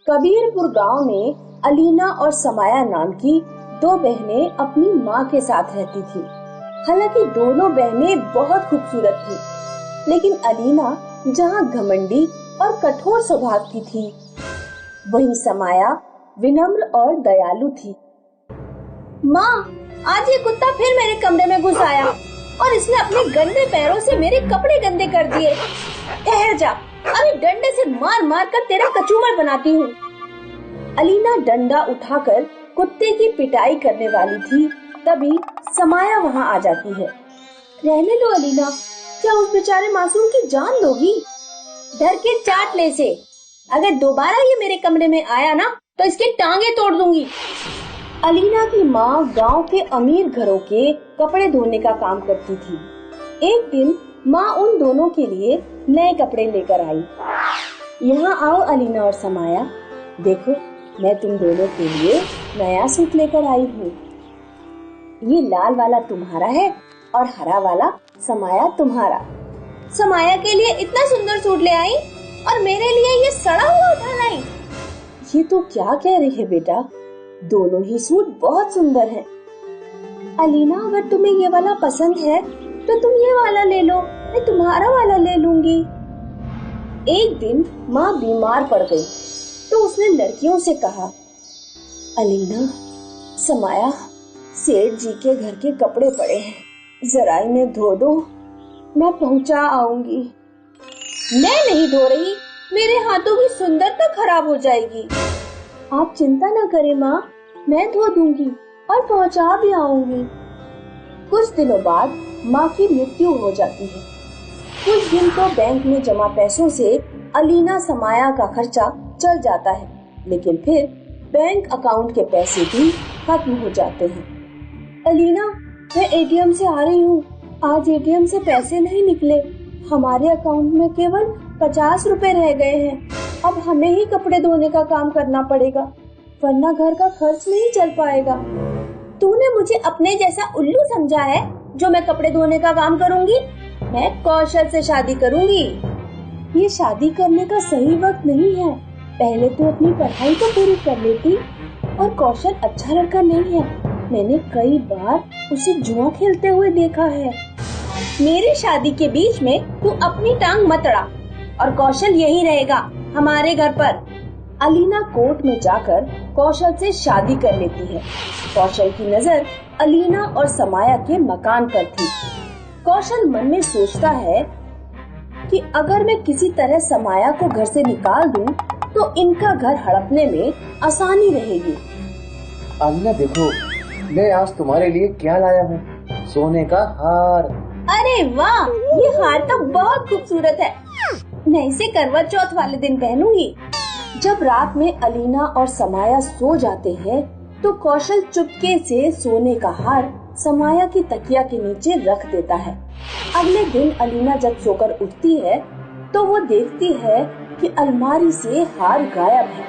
कबीरपुर गांव में अलीना और समाया नाम की दो बहनें अपनी माँ के साथ रहती थी। हालांकि दोनों बहनें बहुत खूबसूरत थी, लेकिन अलीना जहाँ घमंडी और कठोर स्वभाव की थी, वहीं समाया विनम्र और दयालु थी। माँ, आज ये कुत्ता फिर मेरे कमरे में घुस आया और इसने अपने गंदे पैरों से मेरे कपड़े गंदे कर दिए। ठहर जा, अभी डंडे से मार मार कर तेरा कचूमर बनाती हूँ। अलीना डंडा उठाकर कुत्ते की पिटाई करने वाली थी, तभी समाया वहाँ आ जाती है। रहने दो अलीना, क्या उस बेचारे मासूम की जान लोगी? डर के चाट ले से, अगर दोबारा ये मेरे कमरे में आया ना तो इसकी टांगे तोड़ दूंगी। अलीना की माँ गांव के अमीर घरों के कपड़े धोने का काम करती थी। एक दिन माँ उन दोनों के लिए नए कपड़े लेकर आई। यहाँ आओ अलीना और समाया, देखो मैं तुम दोनों के लिए नया सूट लेकर आई हूँ। ये लाल वाला तुम्हारा है और हरा वाला समाया तुम्हारा। समाया के लिए इतना सुंदर सूट ले आई और मेरे लिए ये सड़ा हुआ उठा लाई। ये तो क्या कह रही है बेटा, दोनों ही सूट बहुत सुंदर हैं। अलीना, अगर तुम्हें ये वाला पसंद है तो तुम ये वाला ले लो, मैं तुम्हारा वाला ले लूंगी। एक दिन माँ बीमार पड़ गई तो उसने लड़कियों से कहा, अलीना, समाया, सेठ जी के घर के कपड़े पड़े हैं, जरा इन्हें धो दो, मैं पहुंचा आऊंगी। मैं नहीं धो रही, मेरे हाथों की सुंदरता खराब हो जाएगी। आप चिंता न करें माँ, मैं धो दूंगी और पहुंचा भी आऊंगी। कुछ दिनों बाद माँ की मृत्यु हो जाती है। कुछ दिन तो बैंक में जमा पैसों से अलीना समाया का खर्चा चल जाता है, लेकिन फिर बैंक अकाउंट के पैसे भी खत्म हो जाते हैं। अलीना, मैं एटीएम से आ रही हूँ, आज एटीएम से पैसे नहीं निकले, हमारे अकाउंट में केवल 50 रुपए रह गए हैं। अब हमें ही कपड़े धोने का काम करना पड़ेगा, वरना घर का खर्च नहीं चल पाएगा। तूने मुझे अपने जैसा उल्लू समझा है जो मैं कपड़े धोने का काम करूंगी? मैं कौशल से शादी करूंगी। ये शादी करने का सही वक्त नहीं है, पहले तो अपनी पढ़ाई तो पूरी कर लेती। और कौशल अच्छा लड़का नहीं है, मैंने कई बार उसे जुआ खेलते हुए देखा है। मेरी शादी के बीच में तू अपनी टांग मत अड़ा और कौशल यही रहेगा हमारे घर पर। अलीना कोर्ट में जाकर कौशल से शादी कर लेती है। कौशल की नजर अलीना और समाया के मकान पर थी। कौशल मन में सोचता है कि अगर मैं किसी तरह समाया को घर से निकाल दूं, तो इनका घर हड़पने में आसानी रहेगी। अलीना, देखो मैं आज तुम्हारे लिए क्या लाया हूँ, सोने का हार। अरे वाह, ये हार तो बहुत खूबसूरत है, मैं इसे करवा चौथ वाले दिन पहनूंगी। जब रात में अलीना और समाया सो जाते हैं, तो कौशल चुपके से सोने का हार समाया की तकिया के नीचे रख देता है। अगले दिन अलीना जब सोकर उठती है, तो वो देखती है कि अलमारी से हार गायब है।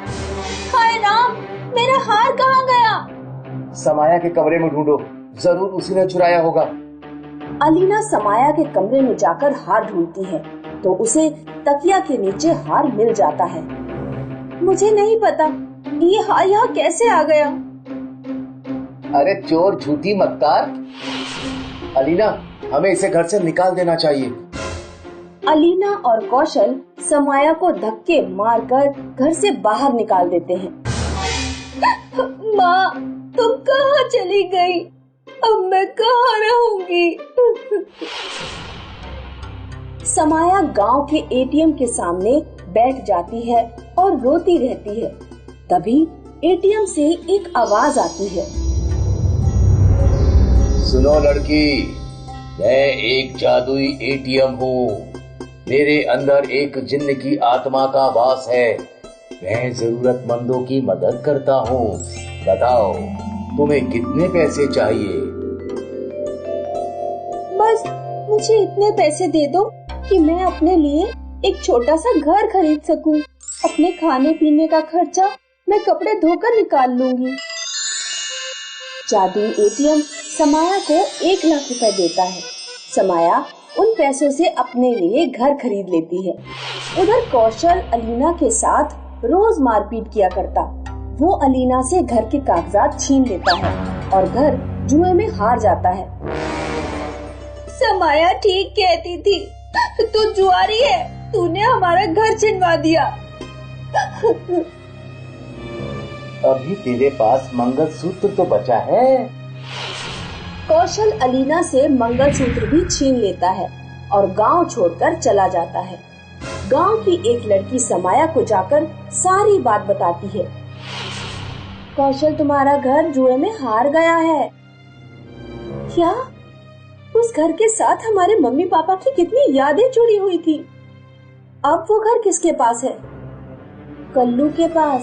हाय राम, मेरा हार कहाँ गया? समाया के कमरे में ढूंढो, जरूर उसी ने चुराया होगा। अलीना समाया के कमरे में जाकर हार ढूंढती है, तो उसे तकिया के नीचे हार मिल जाता है। मुझे नहीं पता ये हार यहाँ कैसे आ गया। अरे चोर, झूठी मक्कार। अलीना, हमें इसे घर से निकाल देना चाहिए। अलीना और कौशल समाया को धक्के मारकर घर से बाहर निकाल देते हैं। माँ, तुम कहाँ चली गई? अब मैं कहाँ रहूंगी? समाया गांव के एटीएम के सामने बैठ जाती है और रोती रहती है। तभी एटीएम से एक आवाज आती है। सुनो लड़की, मैं एक जादुई एटीएम हूँ। मेरे अंदर एक जिन्न की आत्मा का वास है। मैं जरूरतमंदों की मदद करता हूँ। बताओ, तुम्हें कितने पैसे चाहिए? बस मुझे इतने पैसे दे दो कि मैं अपने लिए एक छोटा सा घर खरीद सकूं। अपने खाने पीने का खर्चा मैं कपड़े धोकर निकाल लूंगी। जादुई एटीएम समाया को 1 लाख रुपए देता है। समाया उन पैसों से अपने लिए घर खरीद लेती है। उधर कौशल अलीना के साथ रोज मारपीट किया करता। वो अलीना से घर के कागजात छीन लेता है और घर जुए में हार जाता है। समाया ठीक कहती थी, तू जुआरी है, तूने हमारा घर छिनवा दिया। अभी तेरे पास मंगलसूत्र तो बचा है। कौशल अलीना से मंगलसूत्र भी छीन लेता है और गांव छोड़कर चला जाता है। गांव की एक लड़की समाया को जाकर सारी बात बताती है। कौशल, तुम्हारा घर जुए में हार गया है। क्या? उस घर के साथ हमारे मम्मी पापा की कितनी यादें जुड़ी हुई थी। अब वो घर किसके पास है? कल्लू के पास।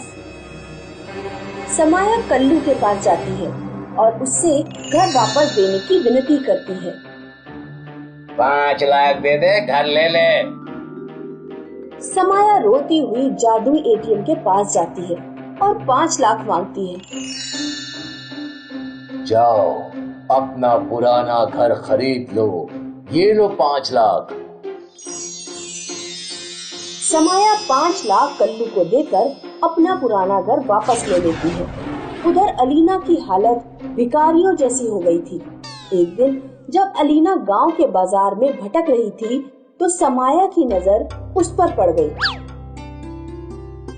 समाया कल्लू के पास जाती है और उससे घर वापस देने की विनती करती है। 5 लाख दे दे, घर ले ले। समाया रोती हुई जादुई एटीएम के पास जाती है और 5 लाख मांगती है। जाओ, अपना पुराना घर खरीद लो, ये लो 5 लाख। समाया 5 लाख कल्लू को देकर अपना पुराना घर वापस ले लेती है। उधर अलीना की हालत भिखारियों जैसी हो गई थी। एक दिन जब अलीना गांव के बाजार में भटक रही थी तो समाया की नजर उस पर पड़ गई।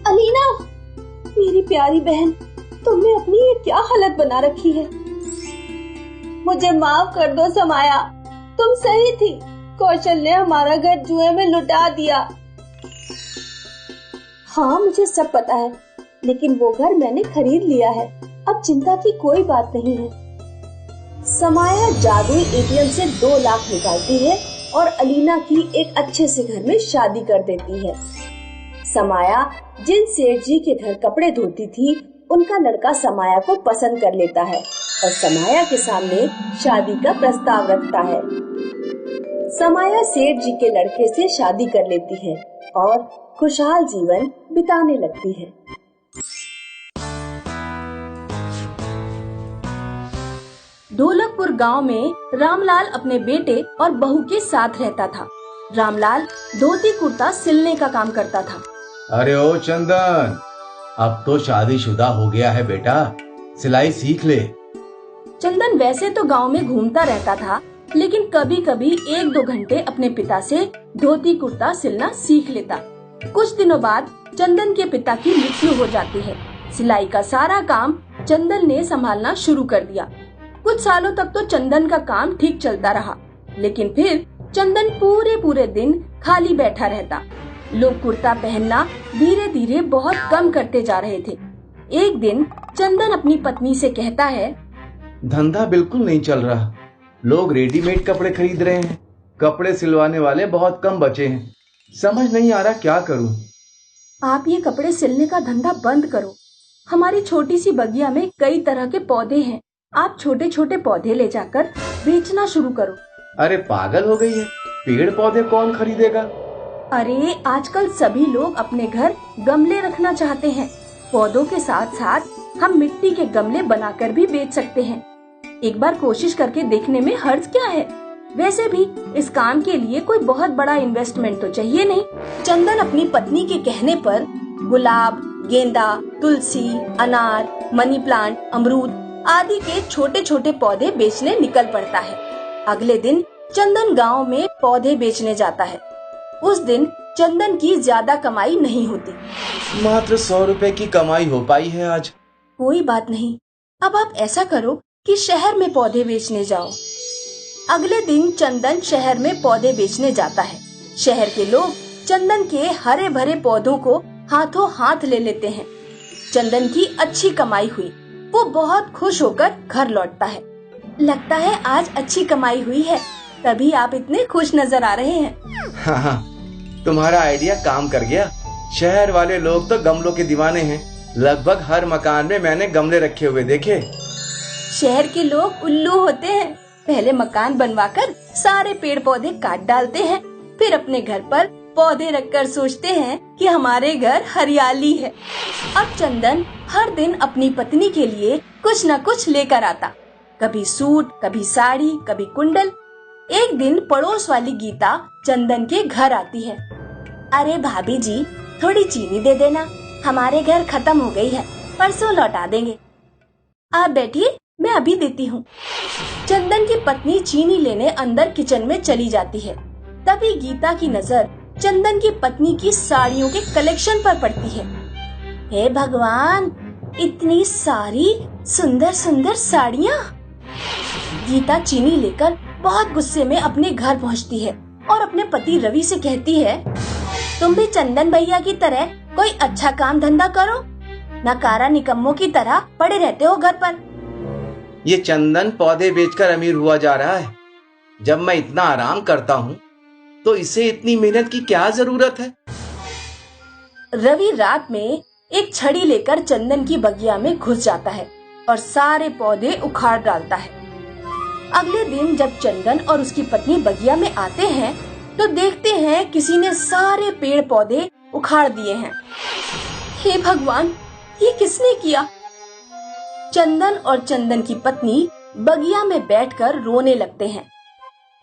अलीना, मेरी प्यारी बहन, तुमने अपनी ये क्या हालत बना रखी है? मुझे माफ कर दो समाया, तुम सही थी, कौशल ने हमारा घर जुए में लुटा दिया। हाँ, मुझे सब पता है, लेकिन वो घर मैंने खरीद लिया है, अब चिंता की कोई बात नहीं है। समाया जादुई एटीएम से 2 लाख निकालती है और अलीना की एक अच्छे से घर में शादी कर देती है। समाया जिन सेठ जी के घर कपड़े धोती थी, उनका लड़का समाया को पसंद कर लेता है और समाया के सामने शादी का प्रस्ताव रखता है। समाया सेठ जी के लड़के से शादी कर लेती है और खुशहाल जीवन बिताने लगती है। ढोलकपुर गांव में रामलाल अपने बेटे और बहू के साथ रहता था। रामलाल धोती कुर्ता सिलने का काम करता था। अरे ओ चंदन, अब तो शादीशुदा हो गया है बेटा, सिलाई सीख ले। चंदन वैसे तो गांव में घूमता रहता था, लेकिन कभी कभी 1-2 घंटे अपने पिता से धोती कुर्ता सिलना सीख लेता। कुछ दिनों बाद चंदन के पिता की मृत्यु हो जाती है। सिलाई का सारा काम चंदन ने संभालना शुरू कर दिया। कुछ सालों तक तो चंदन का काम ठीक चलता रहा, लेकिन फिर चंदन पूरे दिन खाली बैठा रहता। लोग कुर्ता पहनना धीरे धीरे बहुत कम करते जा रहे थे। एक दिन चंदन अपनी पत्नी से कहता है, धंधा बिल्कुल नहीं चल रहा, लोग रेडीमेड कपड़े खरीद रहे हैं, कपड़े सिलवाने वाले बहुत कम बचे हैं, समझ नहीं आ रहा क्या करूं। आप ये कपड़े सिलने का धंधा बंद करो। हमारी छोटी सी बगिया में कई तरह के पौधे हैं, आप छोटे छोटे पौधे ले जाकर बेचना शुरू करो। अरे पागल हो गई है, पेड़ पौधे कौन खरीदेगा? अरे आजकल सभी लोग अपने घर गमले रखना चाहते हैं। पौधों के साथ साथ हम मिट्टी के गमले बनाकर भी बेच सकते हैं। एक बार कोशिश करके देखने में हर्ज क्या है? वैसे भी इस काम के लिए कोई बहुत बड़ा इन्वेस्टमेंट तो चाहिए नहीं। चंदन अपनी पत्नी के कहने पर गुलाब, गेंदा, तुलसी, अनार, मनी प्लांट, अमरूद आदि के छोटे छोटे पौधे बेचने निकल पड़ता है। अगले दिन चंदन गांव में पौधे बेचने जाता है। उस दिन चंदन की ज्यादा कमाई नहीं होती। मात्र 100 रुपए की कमाई हो पाई है आज। कोई बात नहीं, अब आप ऐसा करो कि शहर में पौधे बेचने जाओ। अगले दिन चंदन शहर में पौधे बेचने जाता है। शहर के लोग चंदन के हरे भरे पौधों को हाथों हाथ ले लेते हैं। चंदन की अच्छी कमाई हुई, वो बहुत खुश होकर घर लौटता है। लगता है आज अच्छी कमाई हुई है, तभी आप इतने खुश नजर आ रहे हैं। हाँ, तुम्हारा आइडिया काम कर गया। शहर वाले लोग तो गमलों के दीवाने हैं, लगभग हर मकान में मैंने गमले रखे हुए देखे। शहर के लोग उल्लू होते हैं, पहले मकान बनवाकर सारे पेड़ पौधे काट डालते हैं, फिर अपने घर पर पौधे रखकर सोचते हैं कि हमारे घर हरियाली है। अब चंदन हर दिन अपनी पत्नी के लिए कुछ न कुछ लेकर आता, कभी सूट, कभी साड़ी, कभी कुंडल। एक दिन पड़ोस वाली गीता चंदन के घर आती है। अरे भाभी जी, थोड़ी चीनी दे देना, हमारे घर खत्म हो गई है, परसों लौटा देंगे। आप बैठिए, मैं अभी देती हूँ। चंदन की पत्नी चीनी लेने अंदर किचन में चली जाती है। तभी गीता की नजर चंदन की पत्नी की साड़ियों के कलेक्शन पर पड़ती है। हे भगवान, इतनी सारी सुंदर सुंदर साड़ियाँ। गीता चीनी लेकर बहुत गुस्से में अपने घर पहुँचती है और अपने पति रवि से कहती है, तुम भी चंदन भैया की तरह कोई अच्छा काम धंधा करो, नकारा निकम्मों की तरह पड़े रहते हो घर पर। ये चंदन पौधे बेचकर अमीर हुआ जा रहा है। जब मैं इतना आराम करता हूँ तो इसे इतनी मेहनत की क्या जरूरत है। रवि रात में एक छड़ी लेकर चंदन की बगिया में घुस जाता है और सारे पौधे उखाड़ डालता है। अगले दिन जब चंदन और उसकी पत्नी बगिया में आते हैं तो देखते हैं किसी ने सारे पेड़ पौधे उखाड़ दिए हैं। हे भगवान, ये किसने किया? चंदन और चंदन की पत्नी बगिया में बैठकर रोने लगते हैं।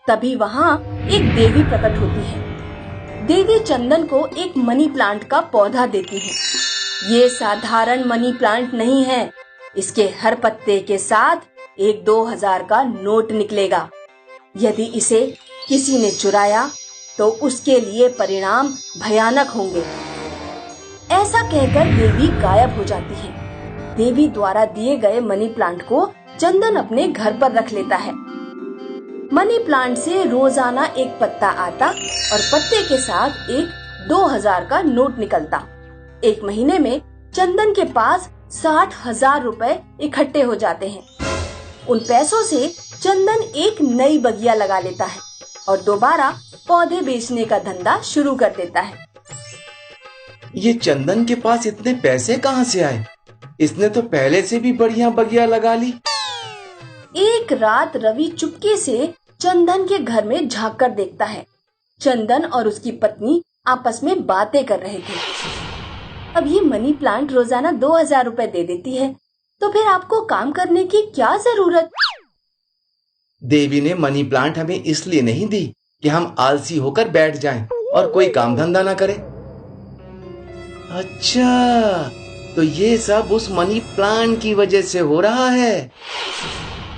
तभी वहाँ एक देवी प्रकट होती है। देवी चंदन को एक मनी प्लांट का पौधा देती है। ये साधारण मनी प्लांट नहीं है, इसके हर पत्ते के साथ एक 2000 का नोट निकलेगा। यदि इसे किसी ने चुराया तो उसके लिए परिणाम भयानक होंगे। ऐसा कहकर देवी गायब हो जाती है। देवी द्वारा दिए गए मनी प्लांट को चंदन अपने घर पर रख लेता है। मनी प्लांट से रोजाना एक पत्ता आता और पत्ते के साथ एक 2000 का नोट निकलता। एक महीने में चंदन के पास 60,000 रुपए इकट्ठे हो जाते हैं। उन पैसों से चंदन एक नई बगिया लगा लेता है और दोबारा पौधे बेचने का धंधा शुरू कर देता है। ये चंदन के पास इतने पैसे कहाँ से आए? इसने तो पहले से भी बढ़िया बगिया लगा ली। एक रात रवि चुपके से चंदन के घर में झांक कर देखता है। चंदन और उसकी पत्नी आपस में बातें कर रहे थे। अब ये मनी प्लांट रोजाना 2000 रुपए दे देती है, तो फिर आपको काम करने की क्या जरूरत? देवी ने मनी प्लांट हमें इसलिए नहीं दी कि हम आलसी होकर बैठ जाएं और कोई काम धंधा ना करें। अच्छा, तो ये सब उस मनी प्लांट की वजह से हो रहा है।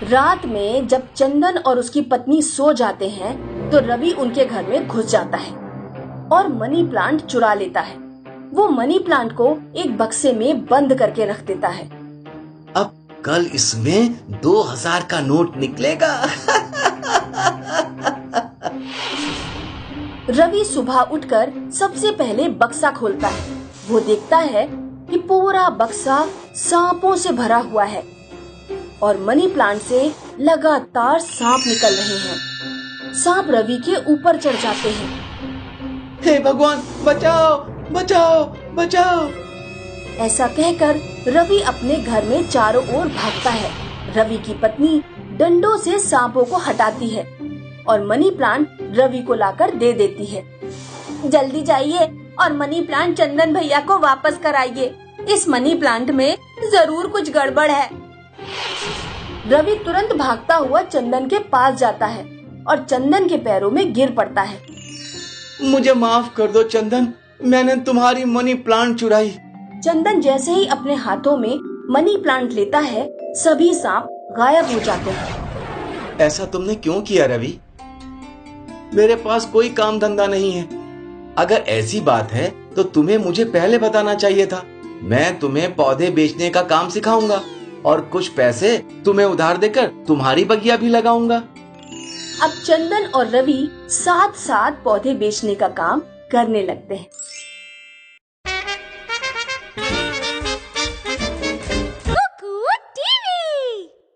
रात में जब चंदन और उसकी पत्नी सो जाते हैं तो रवि उनके घर में घुस जाता है और मनी प्लांट चुरा लेता है। वो मनी प्लांट को एक बक्से में बंद करके रख देता है। अब कल इसमें 2000 का नोट निकलेगा। रवि सुबह उठकर सबसे पहले बक्सा खोलता है। वो देखता है कि पूरा बक्सा सांपों से भरा हुआ है और मनी प्लांट से लगातार सांप निकल रहे हैं। सांप रवि के ऊपर चढ़ जाते हैं। हे भगवान, बचाओ बचाओ बचाओ। ऐसा कहकर रवि अपने घर में चारों ओर भागता है। रवि की पत्नी डंडों से सांपों को हटाती है और मनी प्लांट रवि को लाकर दे देती है। जल्दी जाइए और मनी प्लांट चंदन भैया को वापस कराइए। इस मनी प्लांट में जरूर कुछ गड़बड़ है। रवि तुरंत भागता हुआ चंदन के पास जाता है और चंदन के पैरों में गिर पड़ता है। मुझे माफ कर दो चंदन, मैंने तुम्हारी मनी प्लांट चुराई। चंदन जैसे ही अपने हाथों में मनी प्लांट लेता है, सभी सांप गायब हो जाते हैं। ऐसा तुमने क्यों किया रवि? मेरे पास कोई काम धंधा नहीं है। अगर ऐसी बात है तो तुम्हें मुझे पहले बताना चाहिए था। मैं तुम्हें पौधे बेचने का काम सिखाऊंगा और कुछ पैसे तुम्हें उधार देकर तुम्हारी बगिया भी लगाऊंगा। अब चंदन और रवि साथ साथ पौधे बेचने का काम करने लगते हैं।